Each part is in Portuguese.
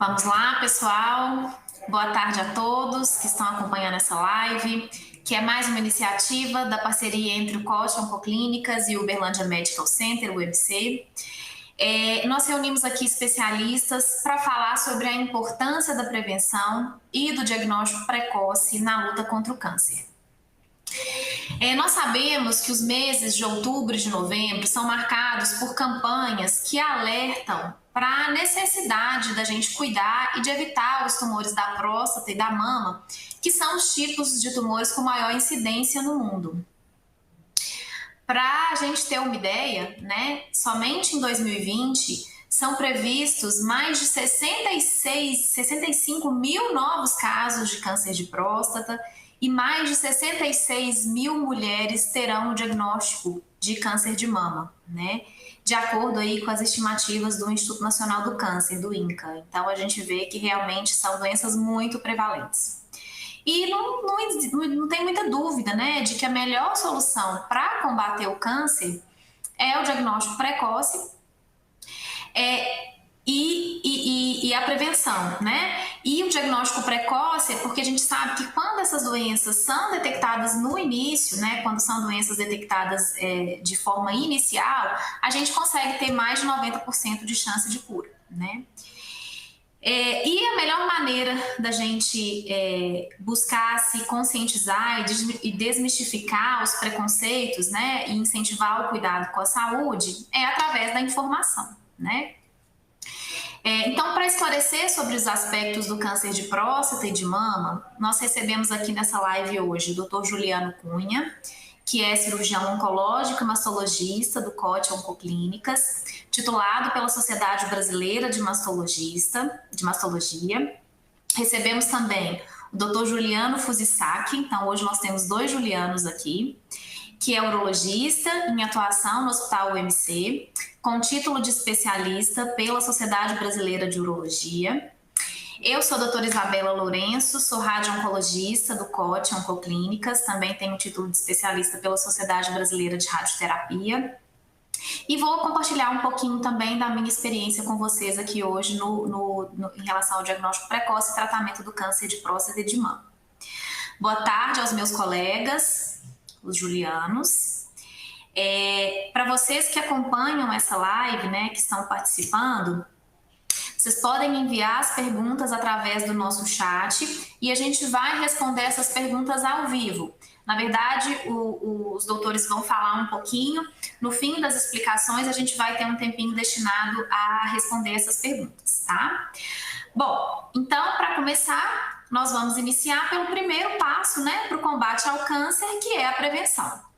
Vamos lá, pessoal. Boa tarde a todos que estão acompanhando essa live, que é mais uma iniciativa da parceria entre o COT Oncoclínicas e o Uberlândia Medical Center, o UMC. Nós reunimos aqui especialistas para falar sobre a importância da prevenção e do diagnóstico precoce na luta contra o câncer. Nós sabemos que os meses de outubro e de novembro são marcados por campanhas que alertam para a necessidade da gente cuidar e de evitar os tumores da próstata e da mama, que são os tipos de tumores com maior incidência no mundo. Para a gente ter uma ideia, né, somente em 2020 são previstos mais de 65 mil novos casos de câncer de próstata e mais de 66 mil mulheres terão o diagnóstico de câncer de mama, né? De acordo aí com as estimativas do Instituto Nacional do Câncer, do INCA. Então, a gente vê que realmente são doenças muito prevalentes. E não tem muita dúvida, né, de que a melhor solução para combater o câncer é o diagnóstico precoce e a prevenção, né? E o diagnóstico precoce é porque a gente sabe que quando essas doenças são detectadas no início, né, quando são doenças detectadas de forma inicial, a gente consegue ter mais de 90% de chance de cura, né? E a melhor maneira da gente buscar se conscientizar e desmistificar os preconceitos, né, e incentivar o cuidado com a saúde é através da informação, né? Então, para esclarecer sobre os aspectos do câncer de próstata e de mama, nós recebemos aqui nessa live hoje o Dr. Juliano Cunha, que é cirurgião oncológico e mastologista do COT Oncoclínicas, titulado pela Sociedade Brasileira de Mastologia. Recebemos também o Dr. Juliano Fusisaki, então hoje nós temos dois Julianos aqui, que é urologista em atuação no Hospital UMC, com título de especialista pela Sociedade Brasileira de Urologia. Eu sou a doutora Isabela Lourenço, sou radio-oncologista do COT Oncoclínicas, também tenho título de especialista pela Sociedade Brasileira de Radioterapia. E vou compartilhar um pouquinho também da minha experiência com vocês aqui hoje em relação ao diagnóstico precoce e tratamento do câncer de próstata e de mama. Boa tarde aos meus colegas, os Julianos. Para vocês que acompanham essa live, né, que estão participando, vocês podem enviar as perguntas através do nosso chat e a gente vai responder essas perguntas ao vivo. Na verdade, os doutores vão falar um pouquinho. No fim das explicações, a gente vai ter um tempinho destinado a responder essas perguntas, tá? Bom, então, para começar, nós vamos iniciar pelo primeiro passo, né, para o combate ao câncer, que é a prevenção.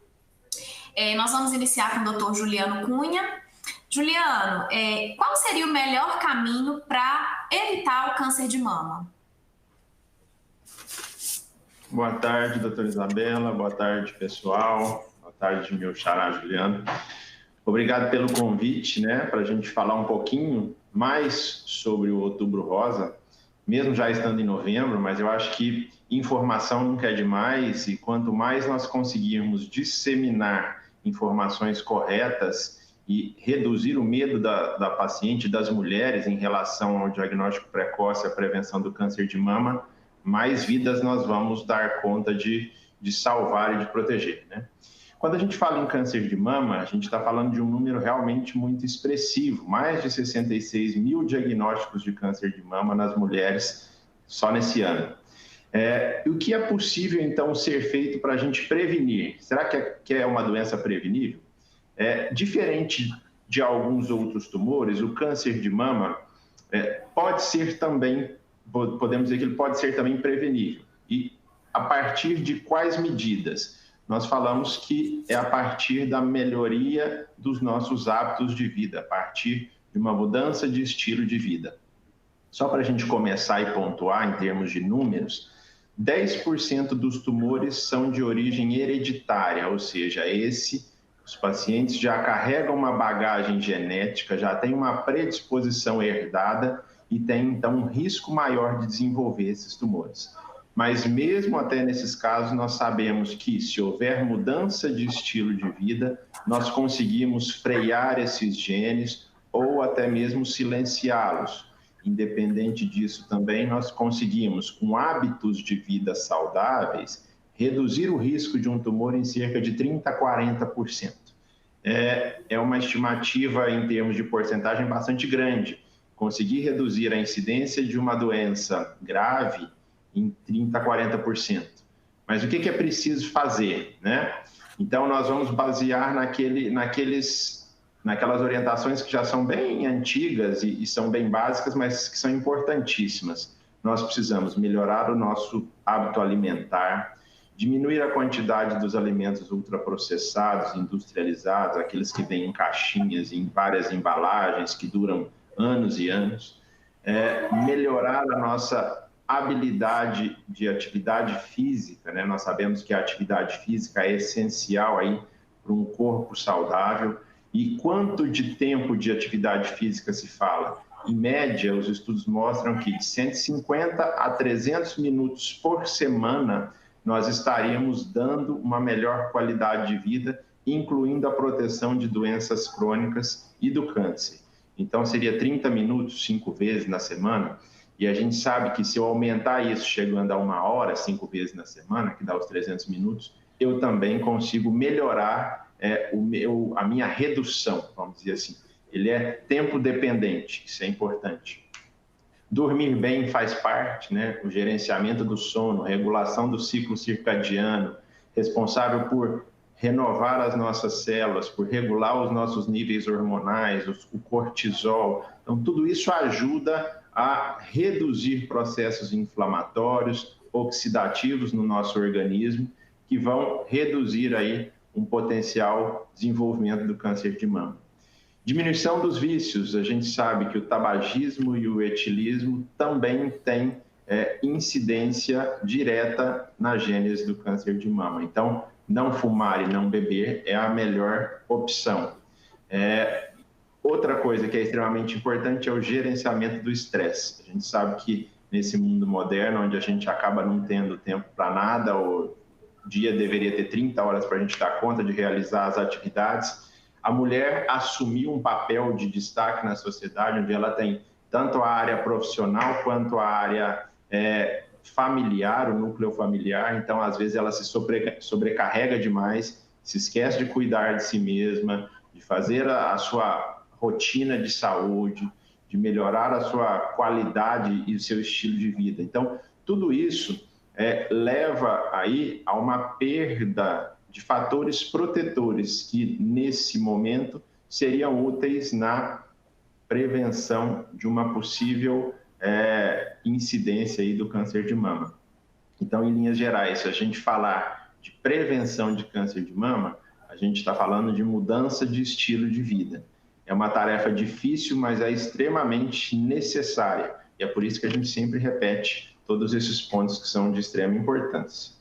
Nós vamos iniciar com o Dr. Juliano Cunha. Juliano, qual seria o melhor caminho para evitar o câncer de mama? Boa tarde, doutora Isabela. Boa tarde, pessoal. Boa tarde, meu xará Juliano. Obrigado pelo convite, né, para a gente falar um pouquinho mais sobre o Outubro Rosa, mesmo já estando em novembro, mas eu acho que informação nunca é demais e quanto mais nós conseguirmos disseminar informações corretas e reduzir o medo da paciente, das mulheres, em relação ao diagnóstico precoce e a prevenção do câncer de mama, mais vidas nós vamos dar conta de salvar e de proteger, né? Quando a gente fala em câncer de mama, a gente está falando de um número realmente muito expressivo, mais de 66 mil diagnósticos de câncer de mama nas mulheres só nesse ano. O que é possível, então, ser feito para a gente prevenir? Será que é uma doença prevenível? Diferente de alguns outros tumores, o câncer de mama pode ser também, podemos dizer que ele pode ser também prevenível. E a partir de quais medidas? Nós falamos que é a partir da melhoria dos nossos hábitos de vida, a partir de uma mudança de estilo de vida. Só para a gente começar e pontuar em termos de números, 10% dos tumores são de origem hereditária, ou seja, os pacientes já carregam uma bagagem genética, já têm uma predisposição herdada e têm, então, um risco maior de desenvolver esses tumores. Mas mesmo até nesses casos, nós sabemos que se houver mudança de estilo de vida, nós conseguimos frear esses genes ou até mesmo silenciá-los. independente disso também, nós conseguimos, com hábitos de vida saudáveis, reduzir o risco de um tumor em cerca de 30% a 40%. É uma estimativa em termos de porcentagem bastante grande. Conseguir reduzir a incidência de uma doença grave em 30% a 40%. Mas o que é preciso fazer, né? Então, nós vamos basear naquelas orientações que já são bem antigas e são bem básicas, mas que são importantíssimas. Nós precisamos melhorar o nosso hábito alimentar, diminuir a quantidade dos alimentos ultraprocessados, industrializados, aqueles que vêm em caixinhas, em várias embalagens, que duram anos e anos, melhorar a nossa habilidade de atividade física, né? Nós sabemos que a atividade física é essencial aí para um corpo saudável. E quanto de tempo de atividade física se fala? Em média, os estudos mostram que de 150 a 300 minutos por semana nós estaríamos dando uma melhor qualidade de vida, incluindo a proteção de doenças crônicas e do câncer. Então, seria 30 minutos 5 vezes na semana, e a gente sabe que se eu aumentar isso chegando a 1 hora, 5 vezes na semana, que dá os 300 minutos, eu também consigo melhorar a minha redução, vamos dizer assim. Ele é tempo dependente, isso é importante. Dormir bem faz parte, né? O gerenciamento do sono, regulação do ciclo circadiano, responsável por renovar as nossas células, por regular os nossos níveis hormonais, o cortisol. Então, tudo isso ajuda a reduzir processos inflamatórios, oxidativos no nosso organismo, que vão reduzir aí um potencial desenvolvimento do câncer de mama. Diminuição dos vícios, a gente sabe que o tabagismo e o etilismo também têm incidência direta na gênese do câncer de mama. Então, não fumar e não beber é a melhor opção. Outra coisa que é extremamente importante é o gerenciamento do estresse. A gente sabe que nesse mundo moderno, onde a gente acaba não tendo tempo para nada, o dia deveria ter 30 horas para a gente dar conta de realizar as atividades, a mulher assumiu um papel de destaque na sociedade, onde ela tem tanto a área profissional quanto a área familiar, o núcleo familiar. Então, às vezes, ela se sobrecarrega demais, se esquece de cuidar de si mesma, de fazer a sua rotina de saúde, de melhorar a sua qualidade e o seu estilo de vida. Então, tudo isso leva aí a uma perda de fatores protetores que, nesse momento, seriam úteis na prevenção de uma possível incidência aí do câncer de mama. Então, em linhas gerais, se a gente falar de prevenção de câncer de mama, a gente está falando de mudança de estilo de vida. É uma tarefa difícil, mas é extremamente necessária. E é por isso que a gente sempre repete todos esses pontos que são de extrema importância.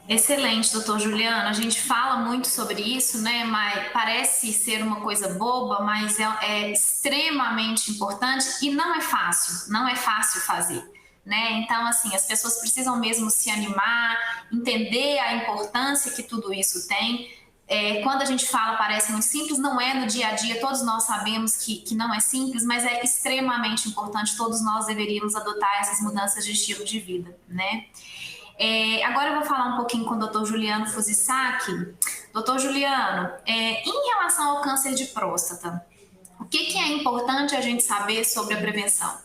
Excelente, doutor Juliano. A gente fala muito sobre isso, né? Mas parece ser uma coisa boba, mas é extremamente importante e não é fácil fazer, né? Então, assim, as pessoas precisam mesmo se animar, entender a importância que tudo isso tem. Quando a gente fala parece muito simples, não é no dia a dia, todos nós sabemos que não é simples, mas é extremamente importante, todos nós deveríamos adotar essas mudanças de estilo de vida, né? Agora eu vou falar um pouquinho com o Dr. Juliano Fuzisaki. Dr. Juliano, em relação ao câncer de próstata, o que é importante a gente saber sobre a prevenção?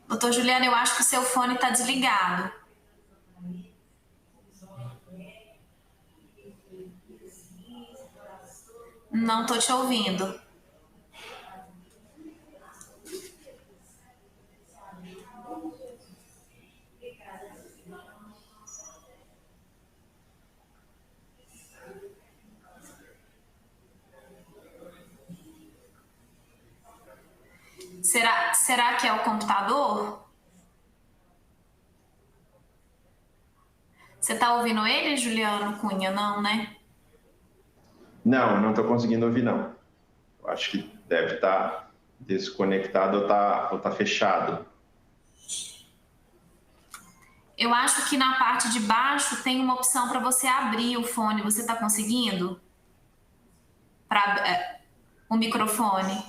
Doutor Juliano, eu acho que o seu fone está desligado. Não estou te ouvindo. Será que é o computador? Você está ouvindo ele, Juliano Cunha? Não, né? Não estou conseguindo ouvir, não. Eu acho que deve estar desconectado ou tá fechado. Eu acho que na parte de baixo tem uma opção para você abrir o fone. Você está conseguindo? Para o microfone.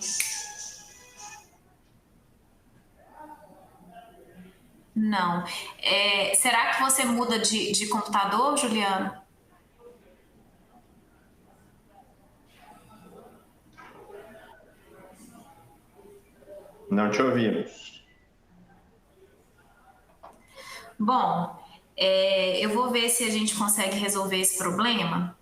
Não. Será que você muda de computador, Juliano? Não te ouvimos. Bom, eu vou ver se a gente consegue resolver esse problema.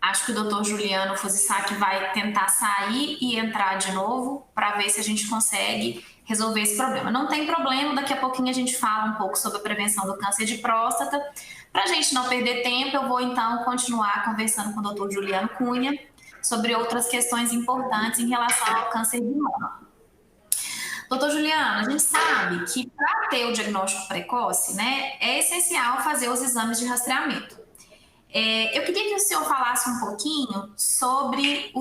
Acho que o Dr. Juliano Fuzisaki vai tentar sair e entrar de novo para ver se a gente consegue resolver esse problema. Não tem problema, daqui a pouquinho a gente fala um pouco sobre a prevenção do câncer de próstata. Para a gente não perder tempo, eu vou então continuar conversando com o Dr. Juliano Cunha sobre outras questões importantes em relação ao câncer de mama. Doutor Juliano, a gente sabe que para ter o diagnóstico precoce, né, é essencial fazer os exames de rastreamento. Eu queria que o senhor falasse um pouquinho sobre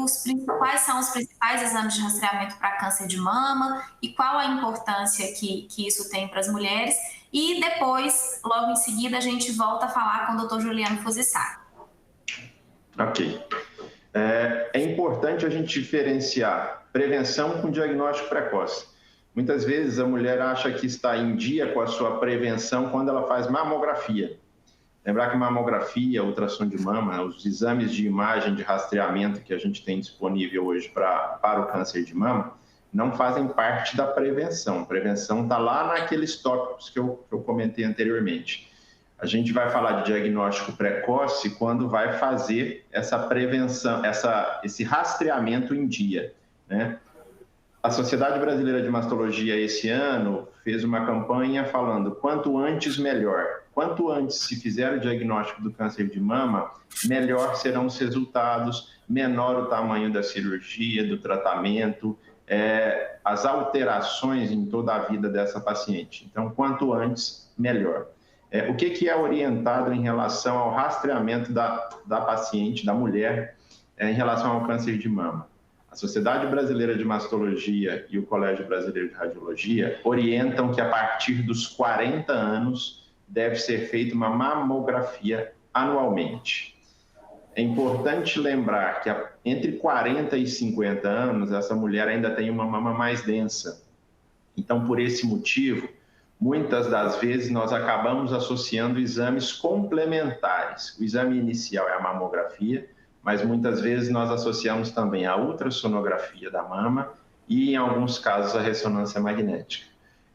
quais são os principais exames de rastreamento para câncer de mama e qual a importância que isso tem para as mulheres. E depois, logo em seguida, a gente volta a falar com o Dr. Juliano Fuzisaki. Ok. É importante a gente diferenciar prevenção com diagnóstico precoce. Muitas vezes a mulher acha que está em dia com a sua prevenção quando ela faz mamografia. Lembrar que mamografia, ultrassom de mama, os exames de imagem de rastreamento que a gente tem disponível hoje para o câncer de mama, não fazem parte da prevenção. A prevenção está lá naqueles tópicos que eu comentei anteriormente. A gente vai falar de diagnóstico precoce quando vai fazer essa prevenção, esse rastreamento em dia, né? A Sociedade Brasileira de Mastologia, esse ano, fez uma campanha falando quanto antes, melhor. Quanto antes se fizer o diagnóstico do câncer de mama, melhor serão os resultados, menor o tamanho da cirurgia, do tratamento, as alterações em toda a vida dessa paciente. Então, quanto antes, melhor. O que é orientado em relação ao rastreamento da paciente, da mulher, em relação ao câncer de mama? A Sociedade Brasileira de Mastologia e o Colégio Brasileiro de Radiologia orientam que a partir dos 40 anos deve ser feita uma mamografia anualmente. É importante lembrar que entre 40 e 50 anos, essa mulher ainda tem uma mama mais densa. Então, por esse motivo, muitas das vezes nós acabamos associando exames complementares. O exame inicial é a mamografia, mas muitas vezes nós associamos também a ultrassonografia da mama e, em alguns casos, a ressonância magnética.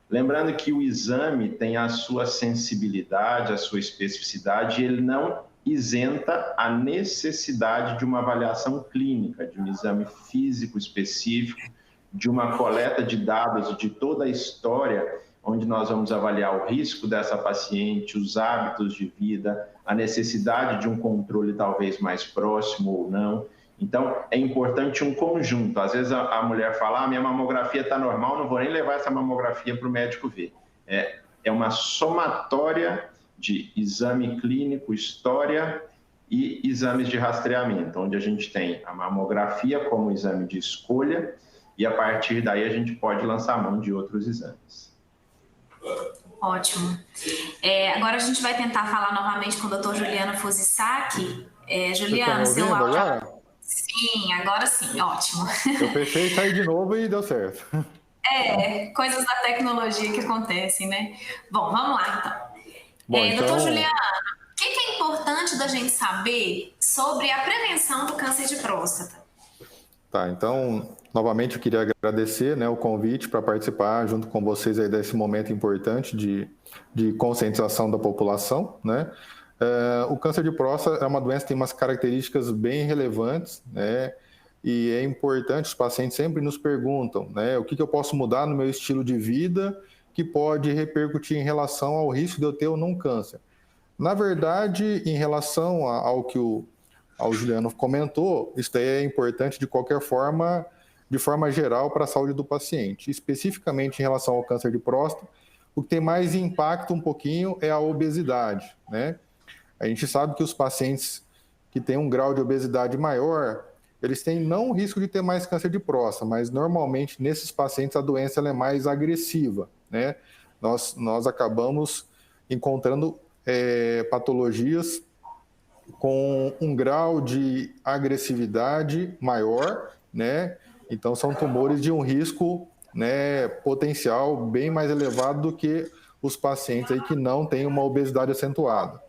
Lembrando que o exame tem a sua sensibilidade, a sua especificidade, e ele não isenta a necessidade de uma avaliação clínica, de um exame físico específico, de uma coleta de dados de toda a história, onde nós vamos avaliar o risco dessa paciente, os hábitos de vida, a necessidade de um controle talvez mais próximo ou não. Então, é importante um conjunto. Às vezes a mulher fala, minha mamografia está normal, não vou nem levar essa mamografia para o médico ver. É uma somatória de exame clínico, história e exames de rastreamento, onde a gente tem a mamografia como exame de escolha e a partir daí a gente pode lançar mão de outros exames. Ótimo. Agora a gente vai tentar falar novamente com o Dr. Juliano Fuzisaki. Juliano, seu áudio... Agora? Sim, agora sim, ótimo. Eu fechei, saí de novo e deu certo. Coisas da tecnologia que acontecem, né? Bom, vamos lá então. Doutor Juliano, o que é importante da gente saber sobre a prevenção do câncer de próstata? Tá, então, novamente eu queria agradecer, né, o convite para participar junto com vocês aí desse momento importante de conscientização da população, né? O câncer de próstata é uma doença que tem umas características bem relevantes, né? E é importante, os pacientes sempre nos perguntam, né, o que eu posso mudar no meu estilo de vida que pode repercutir em relação ao risco de eu ter ou não câncer. Na verdade, em relação ao que o Juliano comentou, isso daí é importante de qualquer forma, de forma geral para a saúde do paciente. Especificamente em relação ao câncer de próstata, o que tem mais impacto um pouquinho é a obesidade, né? A gente sabe que os pacientes que têm um grau de obesidade maior, eles têm não o risco de ter mais câncer de próstata, mas normalmente nesses pacientes a doença ela é mais agressiva, né? Nós acabamos encontrando patologias com um grau de agressividade maior, né? Então, são tumores de um risco, né, potencial bem mais elevado do que os pacientes aí que não têm uma obesidade acentuada.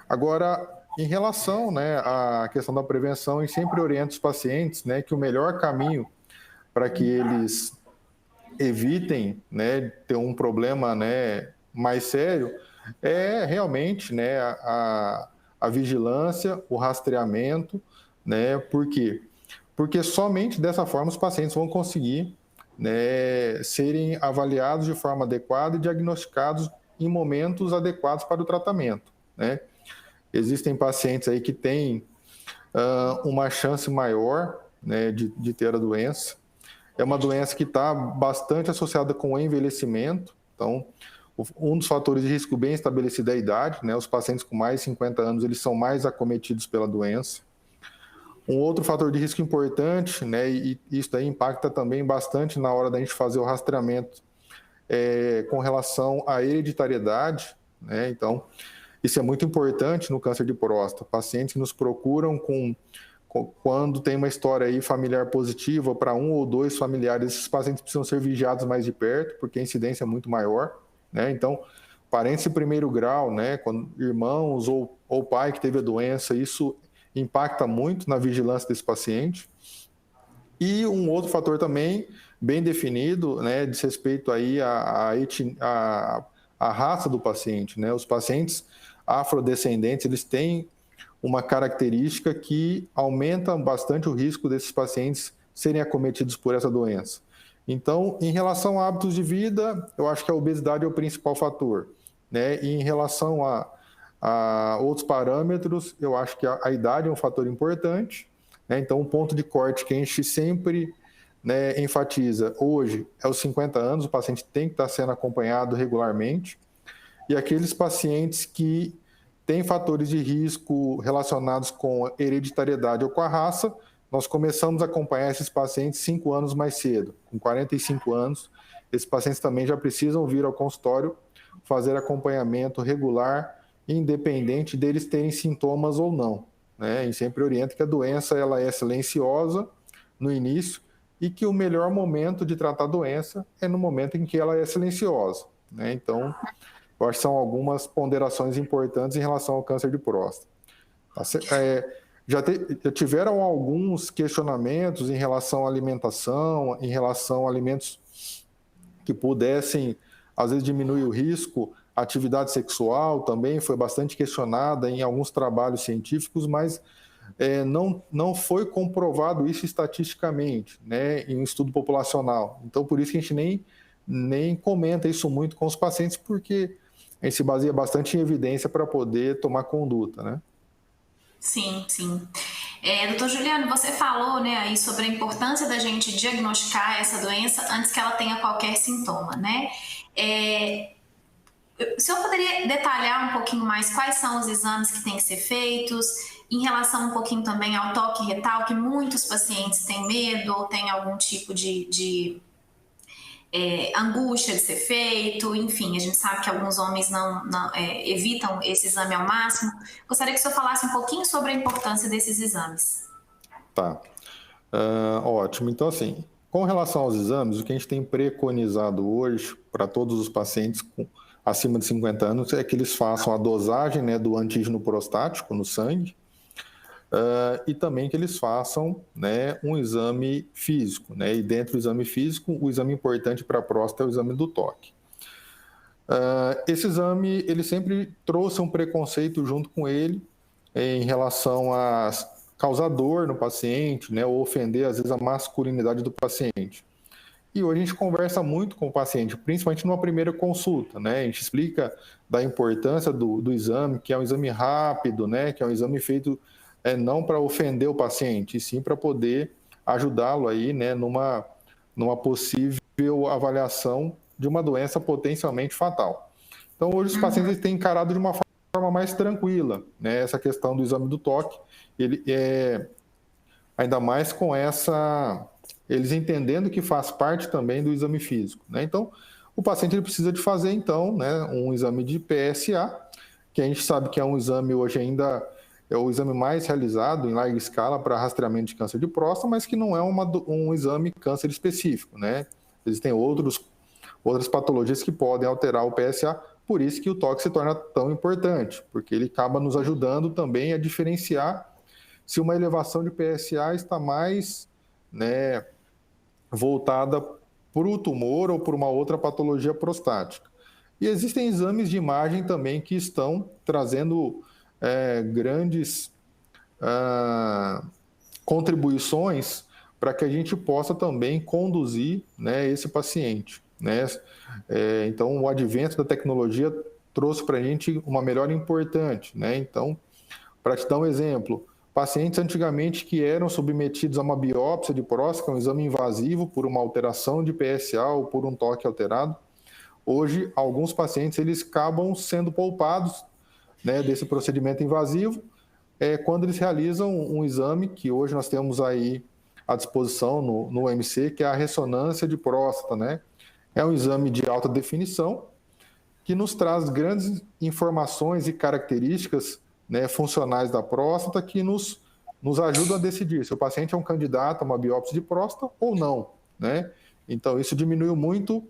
Agora, em relação, né, à questão da prevenção, eu sempre oriento os pacientes, né, que o melhor caminho para que eles evitem, né, ter um problema, né, mais sério é realmente, né, a vigilância, o rastreamento, né? Por quê? Porque somente dessa forma os pacientes vão conseguir, né, serem avaliados de forma adequada e diagnosticados em momentos adequados para o tratamento, né? Existem pacientes aí que têm uma chance maior, né, de ter a doença. É uma doença que está bastante associada com o envelhecimento. Então, um dos fatores de risco bem estabelecido é a idade, né? Os pacientes com mais de 50 anos, eles são mais acometidos pela doença. Um outro fator de risco importante, né, e isso daí impacta também bastante na hora da gente fazer o rastreamento com relação à hereditariedade, né? Então, isso é muito importante no câncer de próstata. Pacientes que nos procuram quando tem uma história aí familiar positiva para um ou dois familiares, esses pacientes precisam ser vigiados mais de perto, porque a incidência é muito maior, né? Então, parentes de primeiro grau, né, quando irmãos ou pai que teve a doença, isso impacta muito na vigilância desse paciente. E um outro fator também bem definido, né, diz respeito aí à raça do paciente, né? Os pacientes afrodescendentes, eles têm uma característica que aumenta bastante o risco desses pacientes serem acometidos por essa doença. Então, em relação a hábitos de vida, eu acho que a obesidade é o principal fator, né? E em relação a outros parâmetros, eu acho que a idade é um fator importante, né? Então, um ponto de corte que a gente sempre, né, enfatiza hoje é os 50 anos, o paciente tem que estar sendo acompanhado regularmente, e aqueles pacientes que têm fatores de risco relacionados com hereditariedade ou com a raça, nós começamos a acompanhar esses pacientes 5 anos mais cedo. Com 45 anos, esses pacientes também já precisam vir ao consultório fazer acompanhamento regular, independente deles terem sintomas ou não, né? E sempre oriento que a doença ela é silenciosa no início e que o melhor momento de tratar a doença é no momento em que ela é silenciosa, né? Então, eu acho que são algumas ponderações importantes em relação ao câncer de próstata. Já tiveram alguns questionamentos em relação à alimentação, em relação a alimentos que pudessem, às vezes, diminuir o risco. A atividade sexual também foi bastante questionada em alguns trabalhos científicos, mas não foi comprovado isso estatisticamente, né, em um estudo populacional. Então, por isso que a gente nem comenta isso muito com os pacientes, porque a gente se baseia bastante em evidência para poder tomar conduta, né? Sim, sim. Doutor Juliano, você falou, né, aí sobre a importância da gente diagnosticar essa doença antes que ela tenha qualquer sintoma, né? O senhor poderia detalhar um pouquinho mais quais são os exames que têm que ser feitos, em relação um pouquinho também ao toque retal, que muitos pacientes têm medo ou têm algum tipo de angústia de ser feito, enfim, a gente sabe que alguns homens não evitam esse exame ao máximo. Gostaria que o senhor falasse um pouquinho sobre a importância desses exames. Tá, ótimo. Então, assim, com relação aos exames, o que a gente tem preconizado hoje para todos os pacientes acima de 50 anos é que eles façam a dosagem, né, do antígeno prostático no sangue, e também que eles façam, né, um exame físico, né? E dentro do exame físico, o exame importante para a próstata é o exame do toque. Esse exame, ele sempre trouxe um preconceito junto com ele em relação a causar dor no paciente, né, ou ofender, às vezes, a masculinidade do paciente. E hoje a gente conversa muito com o paciente, principalmente numa primeira consulta, né? A gente explica da importância do exame, que é um exame rápido, né, que é um exame feito não para ofender o paciente, e sim para poder ajudá-lo aí, né, numa possível avaliação de uma doença potencialmente fatal. Então, hoje os pacientes têm encarado de uma forma mais tranquila, né, essa questão do exame do toque, ele ainda mais com eles entendendo que faz parte também do exame físico, né? Então, o paciente ele precisa de fazer, então, né, um exame de PSA, que a gente sabe que é um exame hoje ainda, é o exame mais realizado em larga escala para rastreamento de câncer de próstata, mas que não é um exame câncer específico, né? Existem outras patologias que podem alterar o PSA, por isso que o toque se torna tão importante, porque ele acaba nos ajudando também a diferenciar se uma elevação de PSA está mais, né, voltada para o tumor ou por uma outra patologia prostática. E existem exames de imagem também que estão trazendo grandes contribuições para que a gente possa também conduzir, né, esse paciente, né? Então, o advento da tecnologia trouxe para a gente uma melhora importante, né? Então, para te dar um exemplo, pacientes antigamente que eram submetidos a uma biópsia de próstata, que é um exame invasivo por uma alteração de PSA ou por um toque alterado, hoje alguns pacientes eles acabam sendo poupados, né, desse procedimento invasivo quando eles realizam um exame que hoje nós temos aí à disposição no UMC, que é a ressonância de próstata, né? É um exame de alta definição que nos traz grandes informações e características, né, funcionais da próstata que nos ajudam a decidir se o paciente é um candidato a uma biópsia de próstata ou não, né? Então, isso diminuiu muito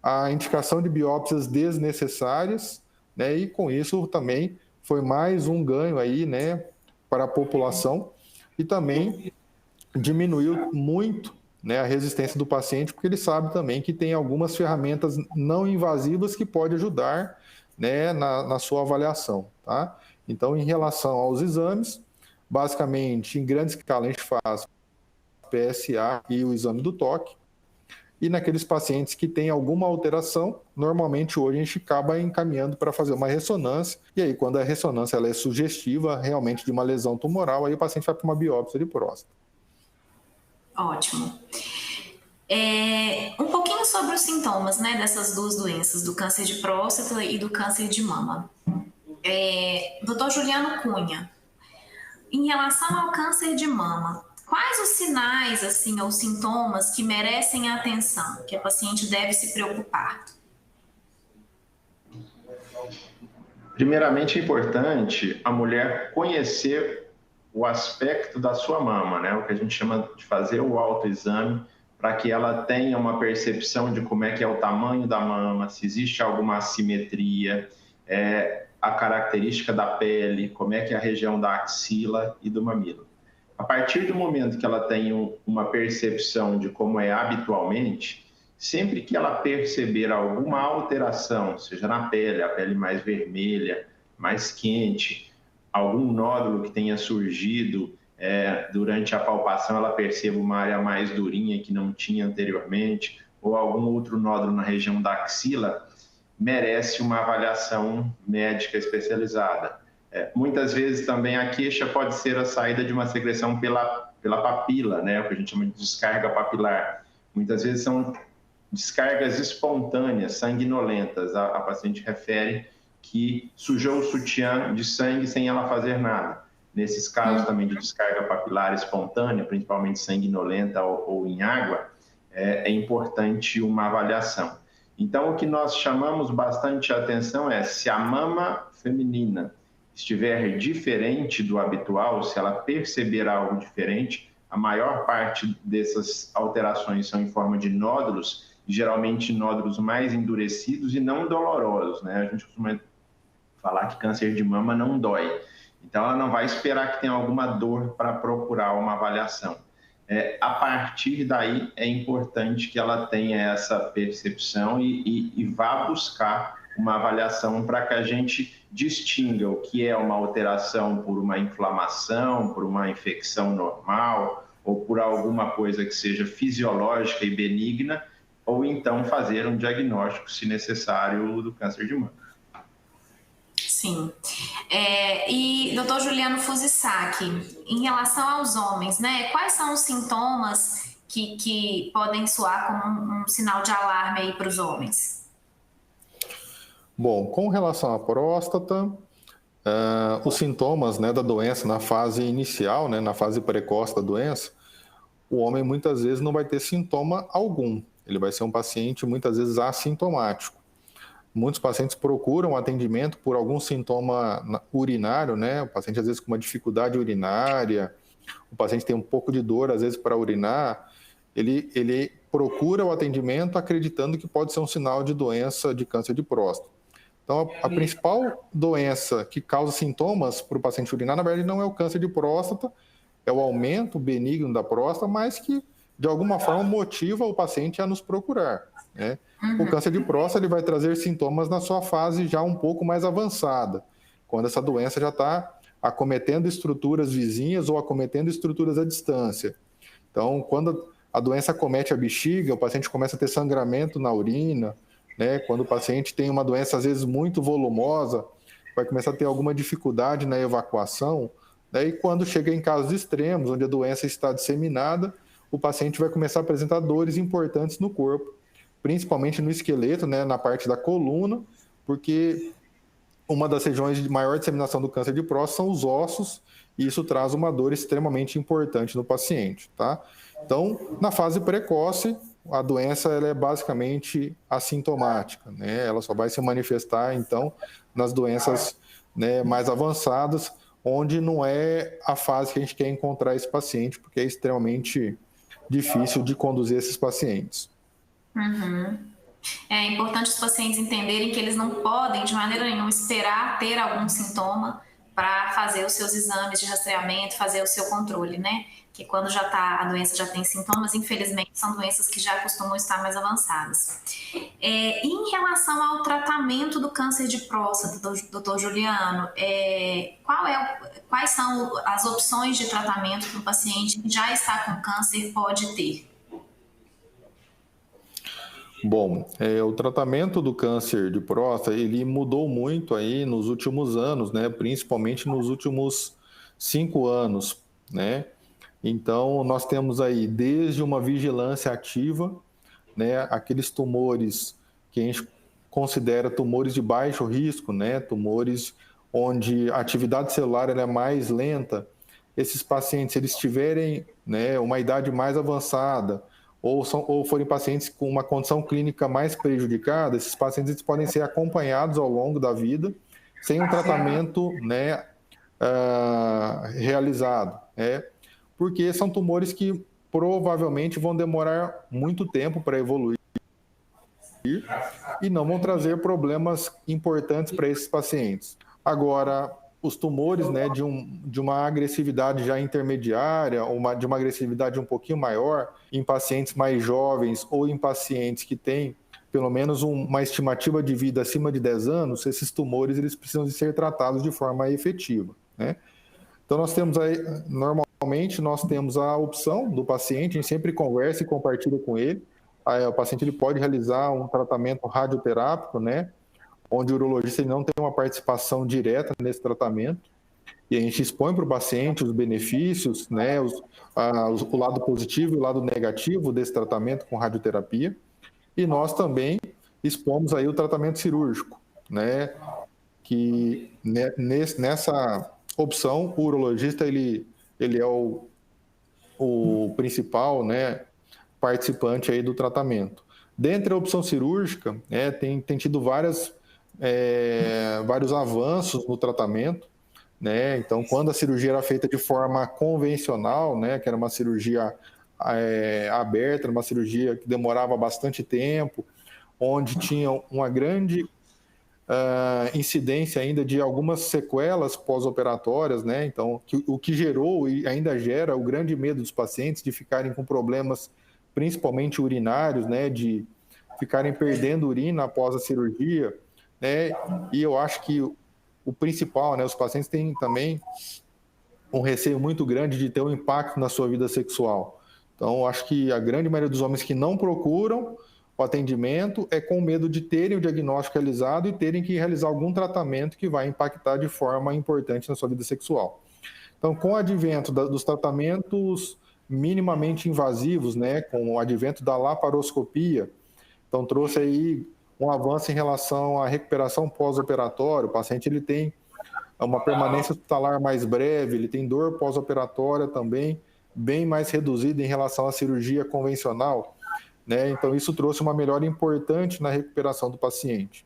a indicação de biópsias desnecessárias, né? E com isso também foi mais um ganho aí, né, para a população e também diminuiu muito, né, a resistência do paciente, porque ele sabe também que tem algumas ferramentas não invasivas que pode ajudar, né, na sua avaliação, tá? Então, em relação aos exames, basicamente, em grande escala, a gente faz PSA e o exame do toque. E naqueles pacientes que têm alguma alteração, normalmente hoje a gente acaba encaminhando para fazer uma ressonância. E aí, quando a ressonância ela é sugestiva realmente de uma lesão tumoral, aí o paciente vai para uma biópsia de próstata. Ótimo. Um pouquinho sobre os sintomas, né, dessas duas doenças, do câncer de próstata e do câncer de mama. Dr. Juliano Cunha, em relação ao câncer de mama, quais os sinais, assim, ou sintomas que merecem atenção, que a paciente deve se preocupar? Primeiramente, é importante a mulher conhecer o aspecto da sua mama, né? O que a gente chama de fazer o autoexame, para que ela tenha uma percepção de como é que é o tamanho da mama, se existe alguma assimetria, a característica da pele, como é que é a região da axila e do mamilo. A partir do momento que ela tem uma percepção de como é habitualmente, sempre que ela perceber alguma alteração, seja na pele, a pele mais vermelha, mais quente, algum nódulo que tenha surgido durante a palpação, ela perceba uma área mais durinha que não tinha anteriormente, ou algum outro nódulo na região da axila, merece uma avaliação médica especializada. Muitas vezes também a queixa pode ser a saída de uma secreção pela papila, né? O que a gente chama de descarga papilar. Muitas vezes são descargas espontâneas, sanguinolentas. A paciente refere que sujou o sutiã de sangue sem ela fazer nada. Nesses casos também de descarga papilar espontânea, principalmente sanguinolenta ou em água, é importante uma avaliação. Então, o que nós chamamos bastante atenção é se a mama feminina estiver diferente do habitual, se ela perceber algo diferente, a maior parte dessas alterações são em forma de nódulos, geralmente nódulos mais endurecidos e não dolorosos, né? A gente costuma falar que câncer de mama não dói. Então, ela não vai esperar que tenha alguma dor para procurar uma avaliação. A partir daí, é importante que ela tenha essa percepção e vá buscar uma avaliação para que a gente distinga o que é uma alteração por uma inflamação, por uma infecção normal, ou por alguma coisa que seja fisiológica e benigna, ou então fazer um diagnóstico, se necessário, do câncer de mama. Sim. E, doutor Juliano Fusisaki, em relação aos homens, né, quais são os sintomas que podem soar como um sinal de alarme aí para os homens? Bom, com relação à próstata, os sintomas, né, da doença na fase inicial, né, na fase precoce da doença, o homem muitas vezes não vai ter sintoma algum, ele vai ser um paciente muitas vezes assintomático. Muitos pacientes procuram atendimento por algum sintoma urinário, né? O paciente às vezes com uma dificuldade urinária, o paciente tem um pouco de dor às vezes para urinar, ele procura o atendimento acreditando que pode ser um sinal de doença de câncer de próstata. Então, a principal doença que causa sintomas para o paciente urinar, na verdade, não é o câncer de próstata, é o aumento benigno da próstata, mas que, de alguma forma, motiva o paciente a nos procurar, né? O câncer de próstata ele vai trazer sintomas na sua fase já um pouco mais avançada, quando essa doença já está acometendo estruturas vizinhas ou acometendo estruturas à distância. Então, quando a doença acomete a bexiga, o paciente começa a ter sangramento na urina, né? Quando o paciente tem uma doença, às vezes, muito volumosa, vai começar a ter alguma dificuldade na evacuação. E quando chega em casos extremos, onde a doença está disseminada, o paciente vai começar a apresentar dores importantes no corpo, principalmente no esqueleto, né, na parte da coluna, porque uma das regiões de maior disseminação do câncer de próstata são os ossos, e isso traz uma dor extremamente importante no paciente, tá? Então, na fase precoce, a doença ela é basicamente assintomática, né? Ela só vai se manifestar, então, nas doenças, né, mais avançadas, onde não é a fase que a gente quer encontrar esse paciente, porque é extremamente difícil de conduzir esses pacientes. É importante os pacientes entenderem que eles não podem, de maneira nenhuma, esperar ter algum sintoma para fazer os seus exames de rastreamento, fazer o seu controle, né? Que quando a doença já tem sintomas, infelizmente, são doenças que já costumam estar mais avançadas. Em relação ao tratamento do câncer de próstata, doutor Juliano, quais são as opções de tratamento que o paciente que já está com câncer pode ter? Bom, o tratamento do câncer de próstata, ele mudou muito aí nos últimos anos, né? Principalmente nos últimos 5 anos, né? Então, nós temos aí desde uma vigilância ativa, né? Aqueles tumores que a gente considera tumores de baixo risco, né? Tumores onde a atividade celular ela é mais lenta. Esses pacientes, se eles tiverem, né, uma idade mais avançada, ou forem pacientes com uma condição clínica mais prejudicada, esses pacientes eles podem ser acompanhados ao longo da vida, sem um tratamento, né, realizado, né? Porque são tumores que provavelmente vão demorar muito tempo para evoluir e não vão trazer problemas importantes para esses pacientes. Agora, os tumores, né, de uma agressividade já intermediária, ou de uma agressividade um pouquinho maior, em pacientes mais jovens ou em pacientes que têm pelo menos uma estimativa de vida acima de 10 anos, esses tumores eles precisam de ser tratados de forma efetiva, né? Então, nós temos aí, normalmente, nós temos a opção do paciente, a gente sempre conversa e compartilha com ele. Aí, o paciente ele pode realizar um tratamento radioterápico, né? Onde o urologista ele não tem uma participação direta nesse tratamento, e a gente expõe para o paciente os benefícios, né, o lado positivo e o lado negativo desse tratamento com radioterapia, e nós também expomos aí o tratamento cirúrgico, né, que nessa opção o urologista ele é o principal, né, participante aí do tratamento. Dentre a opção cirúrgica, né, tem tido vários avanços no tratamento, né? Então, quando a cirurgia era feita de forma convencional, né, que era uma cirurgia aberta, uma cirurgia que demorava bastante tempo, onde tinha uma grande incidência ainda de algumas sequelas pós-operatórias, né? Então, o que gerou e ainda gera o grande medo dos pacientes de ficarem com problemas, principalmente urinários, né, de ficarem perdendo urina após a cirurgia, né? E eu acho que o principal, né, os pacientes têm também um receio muito grande de ter um impacto na sua vida sexual. Então, eu acho que a grande maioria dos homens que não procuram o atendimento é com medo de terem o diagnóstico realizado e terem que realizar algum tratamento que vai impactar de forma importante na sua vida sexual. Então, com o advento dos tratamentos minimamente invasivos, né, com o advento da laparoscopia, então trouxe aí um avanço em relação à recuperação pós-operatória. O paciente ele tem uma permanência hospitalar mais breve, ele tem dor pós-operatória também bem mais reduzida em relação à cirurgia convencional. né? Então, isso trouxe uma melhora importante na recuperação do paciente.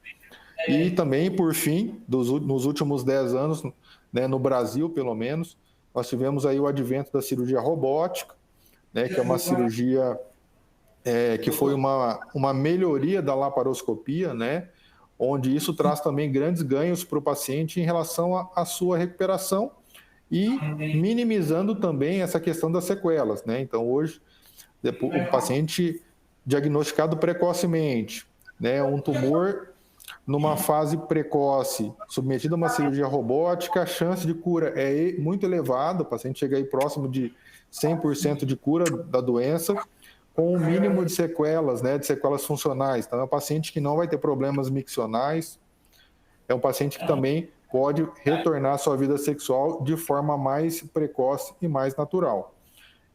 E também, por fim, nos últimos 10 anos, né, no Brasil, pelo menos, nós tivemos aí o advento da cirurgia robótica, né, que é uma cirurgia que foi uma melhoria da laparoscopia, né, onde isso traz também grandes ganhos para o paciente em relação à sua recuperação e minimizando também essa questão das sequelas, né? Então, hoje, o paciente diagnosticado precocemente, né, um tumor numa fase precoce, submetido a uma cirurgia robótica, a chance de cura é muito elevada, o paciente chega aí próximo de 100% de cura da doença, com o mínimo de sequelas, né, de sequelas funcionais. Então, é um paciente que não vai ter problemas miccionais, é um paciente que também pode retornar à sua vida sexual de forma mais precoce e mais natural.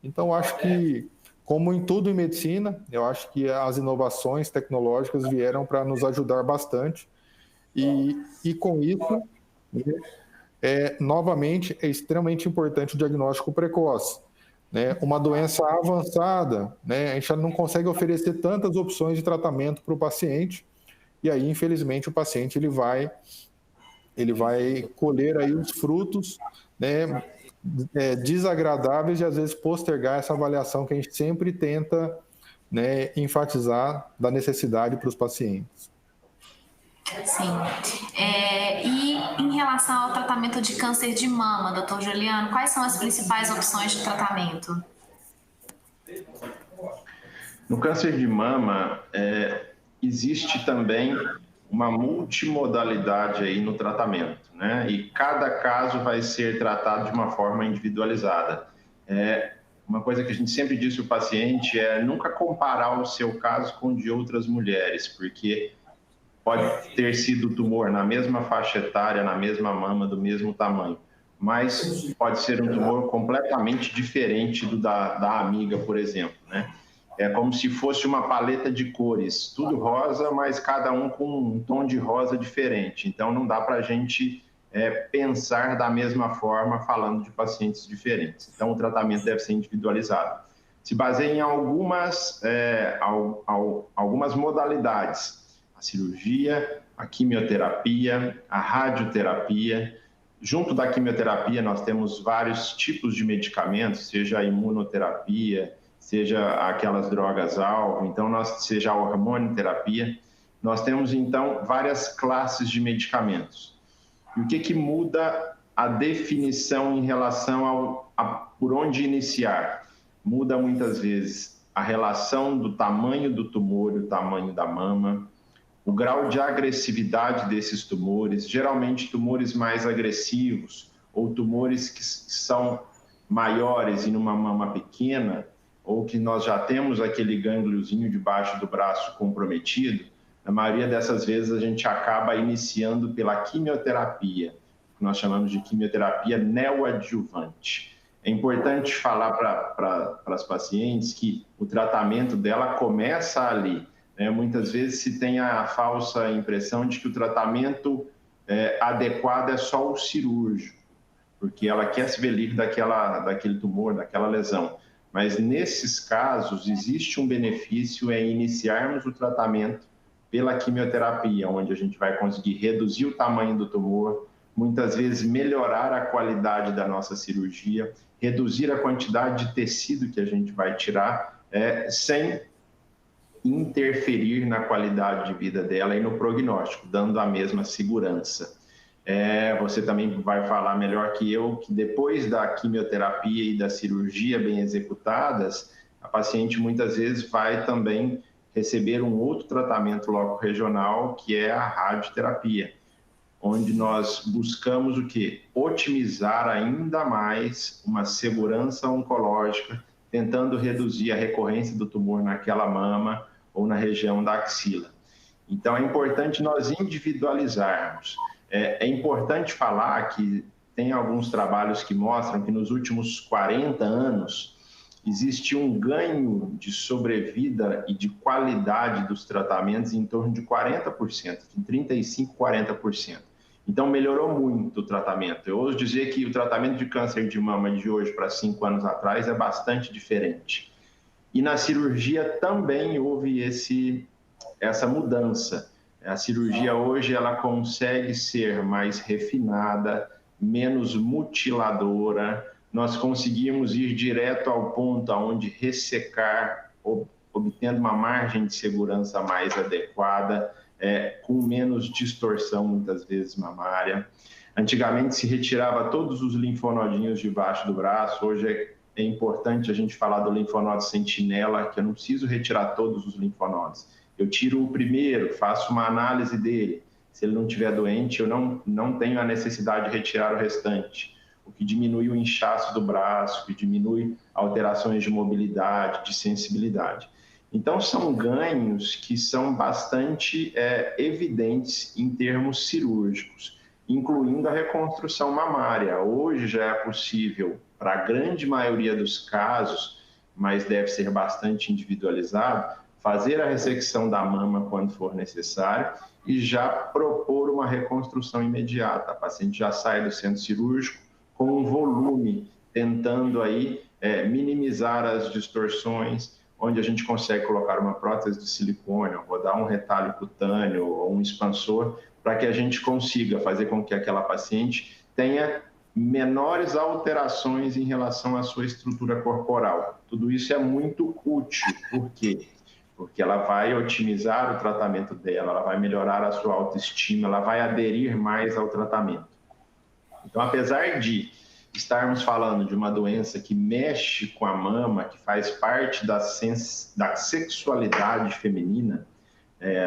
Então, acho que, como em tudo em medicina, eu acho que as inovações tecnológicas vieram para nos ajudar bastante e com isso, novamente, é extremamente importante o diagnóstico precoce. Né? Uma doença avançada, né? A gente já não consegue oferecer tantas opções de tratamento para o paciente e aí, infelizmente, o paciente ele vai colher aí os frutos, né, desagradáveis e às vezes postergar essa avaliação que a gente sempre tenta, né, enfatizar da necessidade para os pacientes. Sim. E em relação ao tratamento de câncer de mama, doutor Juliano, quais são as principais opções de tratamento? No câncer de mama, existe também uma multimodalidade aí no tratamento, né? E cada caso vai ser tratado de uma forma individualizada. Uma coisa que a gente sempre diz para o paciente é nunca comparar o seu caso com o de outras mulheres, porque pode ter sido tumor na mesma faixa etária, na mesma mama, do mesmo tamanho, mas pode ser um tumor completamente diferente do da amiga, por exemplo, né? É como se fosse uma paleta de cores, tudo rosa, mas cada um com um tom de rosa diferente. Então, não dá para a gente pensar da mesma forma falando de pacientes diferentes. Então, o tratamento deve ser individualizado. Se baseia em algumas modalidades. A cirurgia, a quimioterapia, a radioterapia. Junto da quimioterapia, nós temos vários tipos de medicamentos, seja a imunoterapia, seja aquelas drogas-alvo, então seja a hormonioterapia. Nós temos, então, várias classes de medicamentos. E o que muda a definição em relação por onde iniciar? Muda muitas vezes a relação do tamanho do tumor e o tamanho da mama, o grau de agressividade desses tumores, geralmente tumores mais agressivos ou tumores que são maiores e numa mama pequena, ou que nós já temos aquele gângliozinho debaixo do braço comprometido, na maioria dessas vezes a gente acaba iniciando pela quimioterapia, que nós chamamos de quimioterapia neoadjuvante. É importante falar para as pacientes que o tratamento dela começa ali. Muitas vezes se tem a falsa impressão de que o tratamento adequado é só o cirúrgico, porque ela quer se ver livre daquele tumor, daquela lesão. Mas nesses casos existe um benefício em iniciarmos o tratamento pela quimioterapia, onde a gente vai conseguir reduzir o tamanho do tumor, muitas vezes melhorar a qualidade da nossa cirurgia, reduzir a quantidade de tecido que a gente vai tirar, sem interferir na qualidade de vida dela e no prognóstico, dando a mesma segurança. Você também vai falar melhor que eu que depois da quimioterapia e da cirurgia bem executadas, a paciente muitas vezes vai também receber um outro tratamento loco-regional, que é a radioterapia, onde nós buscamos o quê? Otimizar ainda mais uma segurança oncológica, tentando reduzir a recorrência do tumor naquela mama ou na região da axila. Então, é importante nós individualizarmos. É importante falar que tem alguns trabalhos que mostram que nos últimos 40 anos existe um ganho de sobrevida e de qualidade dos tratamentos em torno de 40%, de 35% a 40%. Então, melhorou muito o tratamento. Eu ouso dizer que o tratamento de câncer de mama de hoje para 5 anos atrás é bastante diferente. E na cirurgia também houve essa mudança. A cirurgia hoje ela consegue ser mais refinada, menos mutiladora. Nós conseguimos ir direto ao ponto onde ressecar, obtendo uma margem de segurança mais adequada, com menos distorção, muitas vezes, mamária. Antigamente se retirava todos os linfonodinhos debaixo do braço, hoje é importante a gente falar do linfonodo sentinela, que eu não preciso retirar todos os linfonodos. Eu tiro o primeiro, faço uma análise dele. Se ele não estiver doente, eu não tenho a necessidade de retirar o restante. O que diminui o inchaço do braço, que diminui alterações de mobilidade, de sensibilidade. Então, são ganhos que são bastante evidentes em termos cirúrgicos, incluindo a reconstrução mamária. Hoje já é possível, para a grande maioria dos casos, mas deve ser bastante individualizado, fazer a ressecção da mama quando for necessário e já propor uma reconstrução imediata. A paciente já sai do centro cirúrgico com um volume, tentando aí minimizar as distorções, onde a gente consegue colocar uma prótese de silicone, ou rodar um retalho cutâneo ou um expansor, para que a gente consiga fazer com que aquela paciente tenha menores alterações em relação à sua estrutura corporal. Tudo isso é muito útil. Por quê? Porque ela vai otimizar o tratamento dela, ela vai melhorar a sua autoestima, ela vai aderir mais ao tratamento. Então, apesar de estarmos falando de uma doença que mexe com a mama, que faz parte da sexualidade feminina,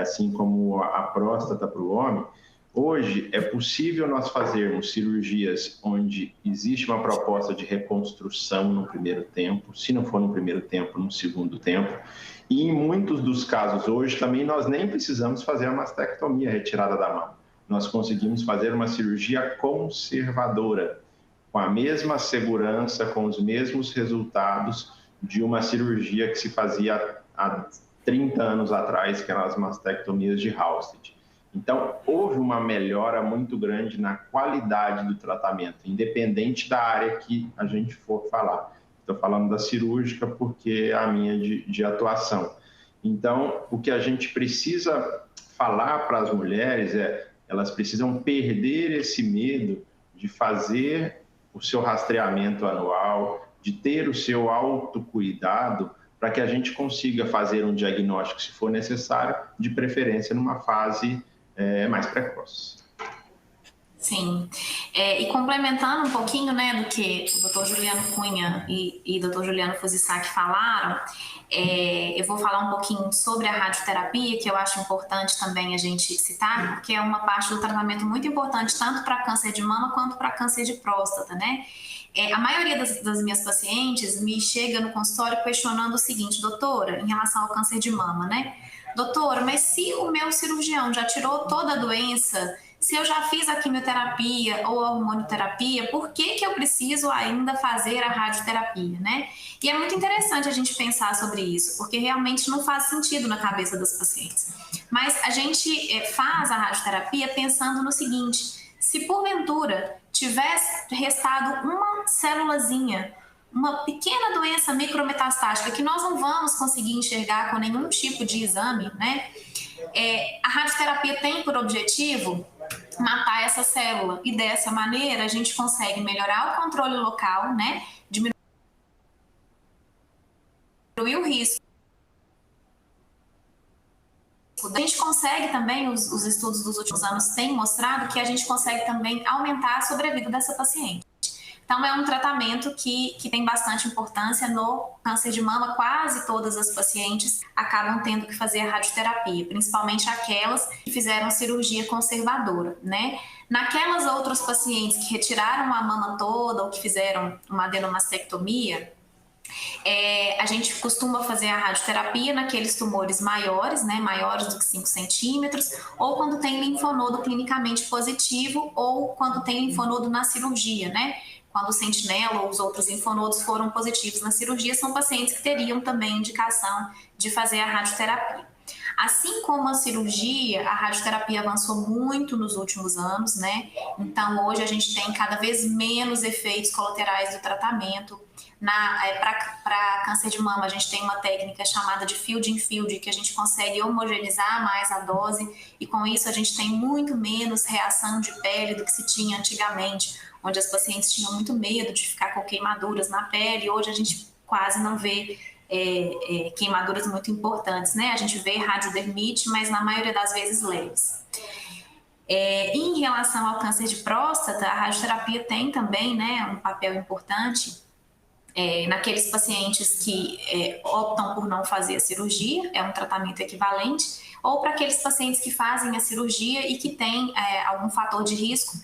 assim como a próstata para o homem, hoje é possível nós fazermos cirurgias onde existe uma proposta de reconstrução no primeiro tempo, se não for no primeiro tempo, no segundo tempo. E em muitos dos casos hoje também nós nem precisamos fazer a mastectomia retirada da mama. Nós conseguimos fazer uma cirurgia conservadora, com a mesma segurança, com os mesmos resultados de uma cirurgia que se fazia há 30 anos atrás, que eram as mastectomias de Halsted. Então, houve uma melhora muito grande na qualidade do tratamento, independente da área que a gente for falar. Estou falando da cirúrgica porque é a minha de atuação. Então, o que a gente precisa falar para as mulheres elas precisam perder esse medo de fazer o seu rastreamento anual, de ter o seu autocuidado, para que a gente consiga fazer um diagnóstico, se for necessário, de preferência numa fase mais precoce. Sim, e complementando um pouquinho, né, do que o Dr. Juliano Cunha e Dr. Juliano Fuzisaki falaram, eu vou falar um pouquinho sobre a radioterapia, que eu acho importante também a gente citar, porque é uma parte do tratamento muito importante, tanto para câncer de mama quanto para câncer de próstata, né? A maioria das minhas pacientes me chega no consultório questionando o seguinte: doutora, em relação ao câncer de mama, né? Doutora, mas se o meu cirurgião já tirou toda a doença, se eu já fiz a quimioterapia ou a hormonioterapia, por que eu preciso ainda fazer a radioterapia, né? E é muito interessante a gente pensar sobre isso, porque realmente não faz sentido na cabeça das pacientes. Mas a gente faz a radioterapia pensando no seguinte: se porventura tivesse restado uma célulazinha, uma pequena doença micrometastática que nós não vamos conseguir enxergar com nenhum tipo de exame, né? A radioterapia tem por objetivo matar essa célula, e dessa maneira a gente consegue melhorar o controle local, né? Diminuir o risco. A gente consegue também, os estudos dos últimos anos têm mostrado que a gente consegue também aumentar a sobrevida dessa paciente. Então, é um tratamento que tem bastante importância no câncer de mama. Quase todas as pacientes acabam tendo que fazer a radioterapia, principalmente aquelas que fizeram cirurgia conservadora, né? Naquelas outras pacientes que retiraram a mama toda ou que fizeram uma adenomastectomia, a gente costuma fazer a radioterapia naqueles tumores maiores, né, maiores do que 5 centímetros, ou quando tem linfonodo clinicamente positivo, ou quando tem linfonodo na cirurgia, né? Quando o sentinela ou os outros linfonodos foram positivos na cirurgia, são pacientes que teriam também indicação de fazer a radioterapia. Assim como a cirurgia, a radioterapia avançou muito nos últimos anos, né? Então, hoje a gente tem cada vez menos efeitos colaterais do tratamento. Para câncer de mama, a gente tem uma técnica chamada de field in field, que a gente consegue homogeneizar mais a dose, e com isso a gente tem muito menos reação de pele do que se tinha antigamente, onde as pacientes tinham muito medo de ficar com queimaduras na pele. Hoje a gente quase não vê queimaduras muito importantes, né? A gente vê radiodermite, mas na maioria das vezes leves. Em relação ao câncer de próstata, a radioterapia tem também, né, um papel importante naqueles pacientes que optam por não fazer a cirurgia, é um tratamento equivalente, ou para aqueles pacientes que fazem a cirurgia e que têm algum fator de risco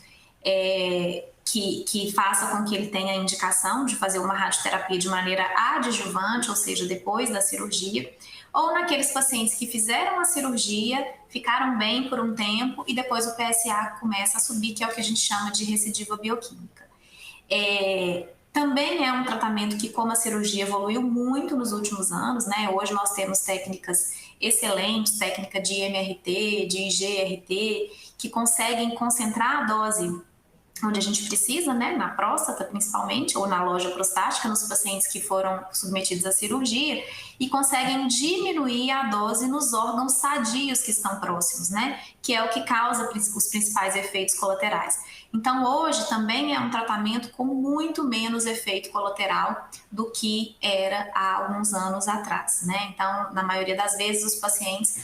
que faça com que ele tenha a indicação de fazer uma radioterapia de maneira adjuvante, ou seja, depois da cirurgia, ou naqueles pacientes que fizeram a cirurgia, ficaram bem por um tempo e depois o PSA começa a subir, que é o que a gente chama de recidiva bioquímica. Também é um tratamento que, como a cirurgia evoluiu muito nos últimos anos, né? Hoje nós temos técnicas excelentes, técnica de MRT, de IGRT, que conseguem concentrar a dose onde a gente precisa, né, na próstata principalmente, ou na loja prostática, nos pacientes que foram submetidos à cirurgia, e conseguem diminuir a dose nos órgãos sadios que estão próximos, né, que é o que causa os principais efeitos colaterais. Então, hoje também é um tratamento com muito menos efeito colateral do que era há alguns anos atrás, né. Então, na maioria das vezes, os pacientes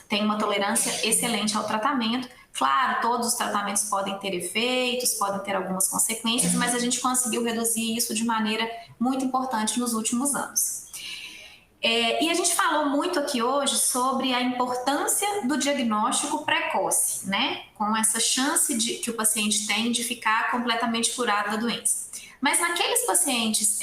têm uma tolerância excelente ao tratamento. Claro, todos os tratamentos podem ter efeitos, podem ter algumas consequências, mas a gente conseguiu reduzir isso de maneira muito importante nos últimos anos. E a gente falou muito aqui hoje sobre a importância do diagnóstico precoce, né? Com essa chance que o paciente tem de ficar completamente curado da doença. Mas naqueles pacientes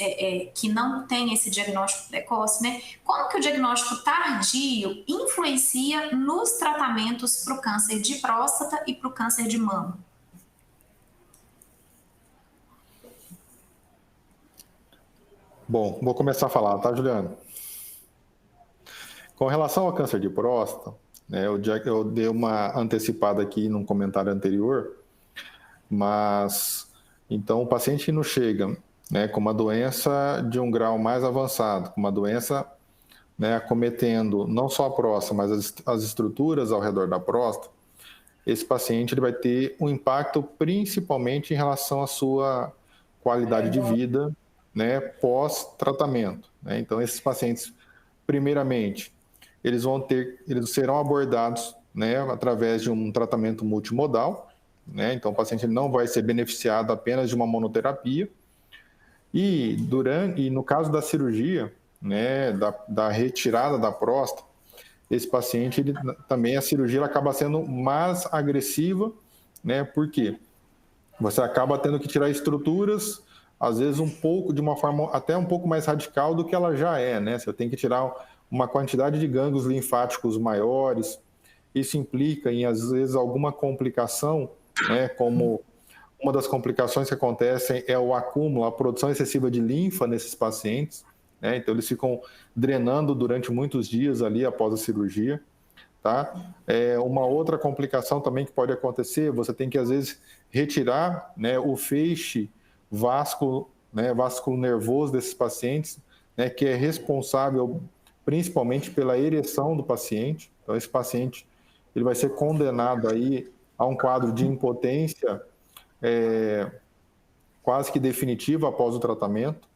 que não têm esse diagnóstico precoce, né, como que o diagnóstico tardio influencia nos tratamentos para o câncer de próstata e para o câncer de mama? Bom, vou começar a falar, tá, Juliano? Com relação ao câncer de próstata, né, eu dei uma antecipada aqui num comentário anterior, mas então o paciente não chega, né, com uma doença de um grau mais avançado, com uma doença, né, acometendo não só a próstata, mas as estruturas ao redor da próstata, esse paciente ele vai ter um impacto principalmente em relação à sua qualidade de vida, né, pós-tratamento, né? Então esses pacientes, primeiramente, eles serão abordados, né, através de um tratamento multimodal, né? Então o paciente não vai ser beneficiado apenas de uma monoterapia. E no caso da cirurgia, né, da retirada da próstata, esse paciente também a cirurgia acaba sendo mais agressiva, né? Porque você acaba tendo que tirar estruturas, às vezes de uma forma até um pouco mais radical do que ela já é, né? Você tem que tirar uma quantidade de gânglios linfáticos maiores. Isso implica em, às vezes, alguma complicação, né? Como uma das complicações que acontecem é o acúmulo, a produção excessiva de linfa nesses pacientes, né? Então, eles ficam drenando durante muitos dias ali após a cirurgia, tá? Uma outra complicação também que pode acontecer, você tem que, às vezes, retirar, né, o feixe vasculo nervoso desses pacientes, né, que é responsável principalmente pela ereção do paciente. Então, esse paciente ele vai ser condenado aí a um quadro de impotência quase que definitivo após o tratamento,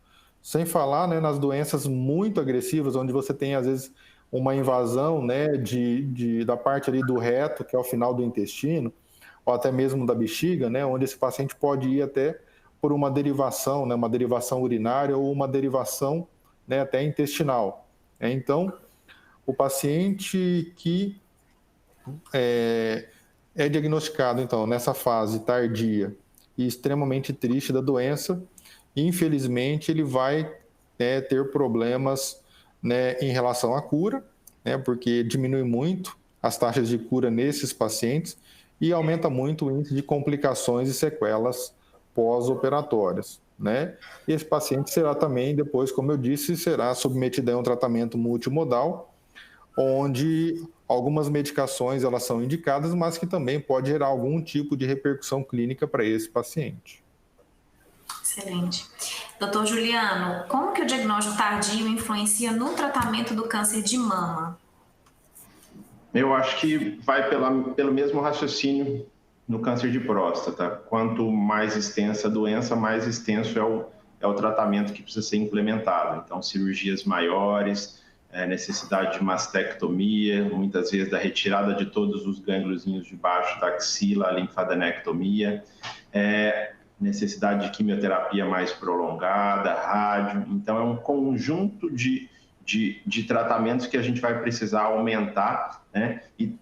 sem falar, né, nas doenças muito agressivas, onde você tem, às vezes, uma invasão, né, da parte ali do reto, que é o final do intestino, ou até mesmo da bexiga, né, onde esse paciente pode ir até por uma derivação, né, uma derivação urinária ou uma derivação, né, até intestinal. Então, o paciente que é diagnosticado, então, nessa fase tardia e extremamente triste da doença, infelizmente, ele vai ter problemas, né, em relação à cura, né, porque diminui muito as taxas de cura nesses pacientes e aumenta muito o índice de complicações e sequelas pós-operatórias, né? E esse paciente será também, depois, como eu disse, será submetido a um tratamento multimodal, onde algumas medicações elas são indicadas, mas que também pode gerar algum tipo de repercussão clínica para esse paciente. Excelente. Doutor Juliano, como que o diagnóstico tardio influencia no tratamento do câncer de mama? Eu acho que vai pelo mesmo raciocínio no câncer de próstata. Quanto mais extensa a doença, mais extenso é o tratamento que precisa ser implementado. Então, cirurgias maiores, necessidade de mastectomia, muitas vezes da retirada de todos os gângliozinhos debaixo da axila, a linfadenectomia, necessidade de quimioterapia mais prolongada, rádio. Então, é um conjunto de tratamentos que a gente vai precisar aumentar, né? E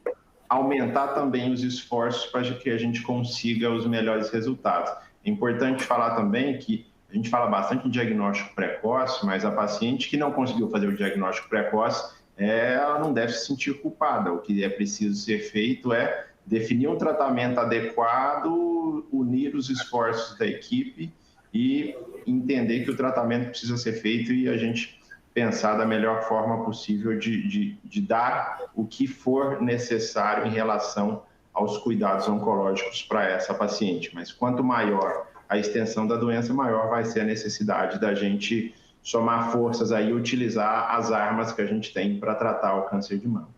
aumentar também os esforços para que a gente consiga os melhores resultados. É importante falar também que a gente fala bastante em diagnóstico precoce, mas a paciente que não conseguiu fazer o diagnóstico precoce, ela não deve se sentir culpada. O que é preciso ser feito é definir um tratamento adequado, unir os esforços da equipe e entender que o tratamento precisa ser feito e a gente pensar da melhor forma possível de dar o que for necessário em relação aos cuidados oncológicos para essa paciente. Mas quanto maior a extensão da doença, maior vai ser a necessidade da gente somar forças aí e utilizar as armas que a gente tem para tratar o câncer de mama.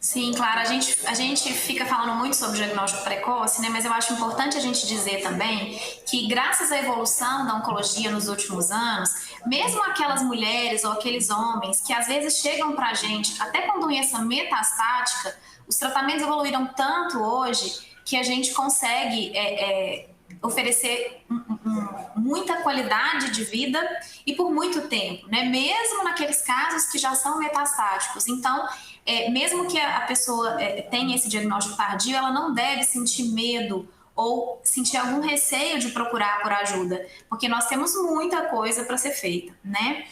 Sim, claro, a gente fica falando muito sobre diagnóstico precoce, né? Mas eu acho importante a gente dizer também que graças à evolução da oncologia nos últimos anos, mesmo aquelas mulheres ou aqueles homens que às vezes chegam pra gente até com doença metastática, os tratamentos evoluíram tanto hoje que a gente consegue oferecer muita qualidade de vida e por muito tempo, né? Mesmo naqueles casos que já são metastáticos. Então, mesmo que a pessoa tenha esse diagnóstico tardio, ela não deve sentir medo ou sentir algum receio de procurar por ajuda, porque nós temos muita coisa para ser feita, né?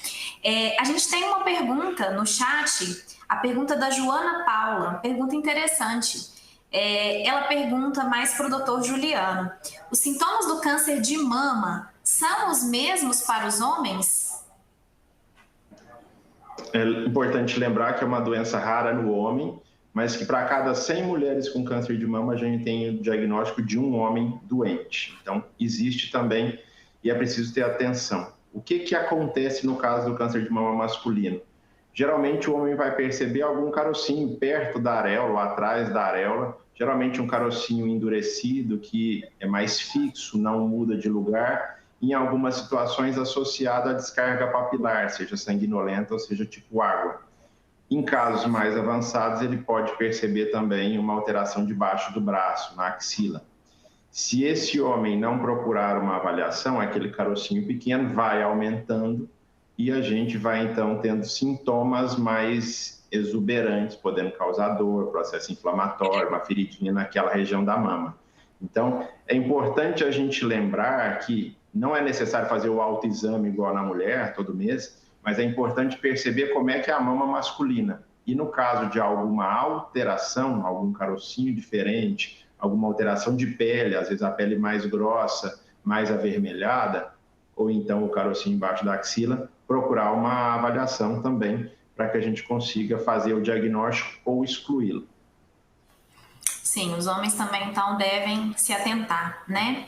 A gente tem uma pergunta no chat, a pergunta da Joana Paula, pergunta interessante. Ela pergunta mais para o doutor Juliano: os sintomas do câncer de mama são os mesmos para os homens? É importante lembrar que é uma doença rara no homem, mas que para cada 100 mulheres com câncer de mama, a gente tem o diagnóstico de um homem doente. Então, existe também e é preciso ter atenção. O que acontece no caso do câncer de mama masculino? Geralmente, o homem vai perceber algum carocinho perto da areola ou atrás da areola, geralmente um carocinho endurecido, que é mais fixo, não muda de lugar, em algumas situações associado à descarga papilar, seja sanguinolenta ou seja tipo água. Em casos mais avançados, ele pode perceber também uma alteração debaixo do braço, na axila. Se esse homem não procurar uma avaliação, aquele carocinho pequeno vai aumentando e a gente vai então tendo sintomas mais exuberantes, podendo causar dor, processo inflamatório, uma feridinha naquela região da mama. Então, é importante a gente lembrar que não é necessário fazer o autoexame igual na mulher, todo mês, mas é importante perceber como é que é a mama masculina. E no caso de alguma alteração, algum carocinho diferente, alguma alteração de pele, às vezes a pele mais grossa, mais avermelhada, ou então o carocinho embaixo da axila, procurar uma avaliação também para que a gente consiga fazer o diagnóstico ou excluí-lo. Sim, os homens também, então, devem se atentar, né?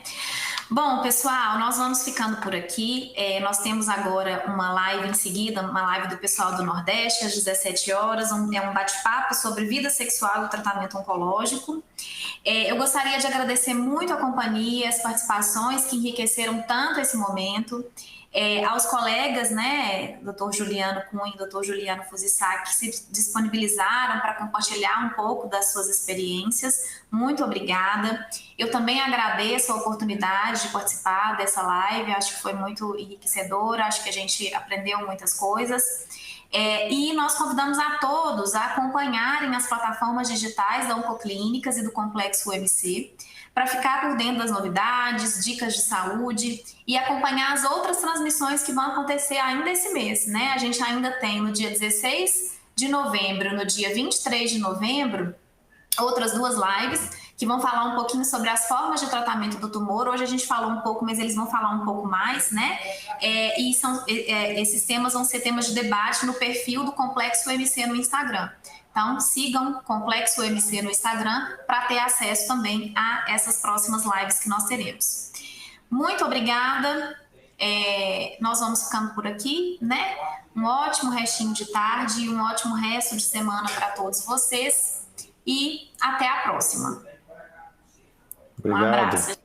Bom, pessoal, nós vamos ficando por aqui. Nós temos agora uma live em seguida, uma live do pessoal do Nordeste, às 17 horas. É um bate-papo sobre vida sexual e tratamento oncológico. Eu gostaria de agradecer muito a companhia, as participações que enriqueceram tanto esse momento. Aos colegas, né, Dr. Juliano Cunha e Dr. Juliano Fuzisaki, que se disponibilizaram para compartilhar um pouco das suas experiências. Muito obrigada. Eu também agradeço a oportunidade de participar dessa live, acho que foi muito enriquecedora, acho que a gente aprendeu muitas coisas. E nós convidamos a todos a acompanharem as plataformas digitais da Oncoclínicas e do Complexo UMC, para ficar por dentro das novidades, dicas de saúde e acompanhar as outras transmissões que vão acontecer ainda esse mês, né? A gente ainda tem no dia 16 de novembro, no dia 23 de novembro, outras duas lives que vão falar um pouquinho sobre as formas de tratamento do tumor. Hoje a gente falou um pouco, mas eles vão falar um pouco mais, né? Esses temas vão ser temas de debate no perfil do Complexo UMC no Instagram. Então, sigam o Complexo UMC no Instagram para ter acesso também a essas próximas lives que nós teremos. Muito obrigada. Nós vamos ficando por aqui, né? Um ótimo restinho de tarde e um ótimo resto de semana para todos vocês. E até a próxima. Obrigado. Um abraço.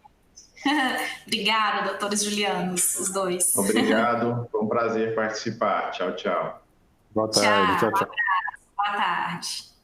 Obrigada, doutores Julianos, os dois. Obrigado, foi um prazer participar. Tchau, tchau. Boa tarde, tchau, tchau. Um abraço, boa tarde.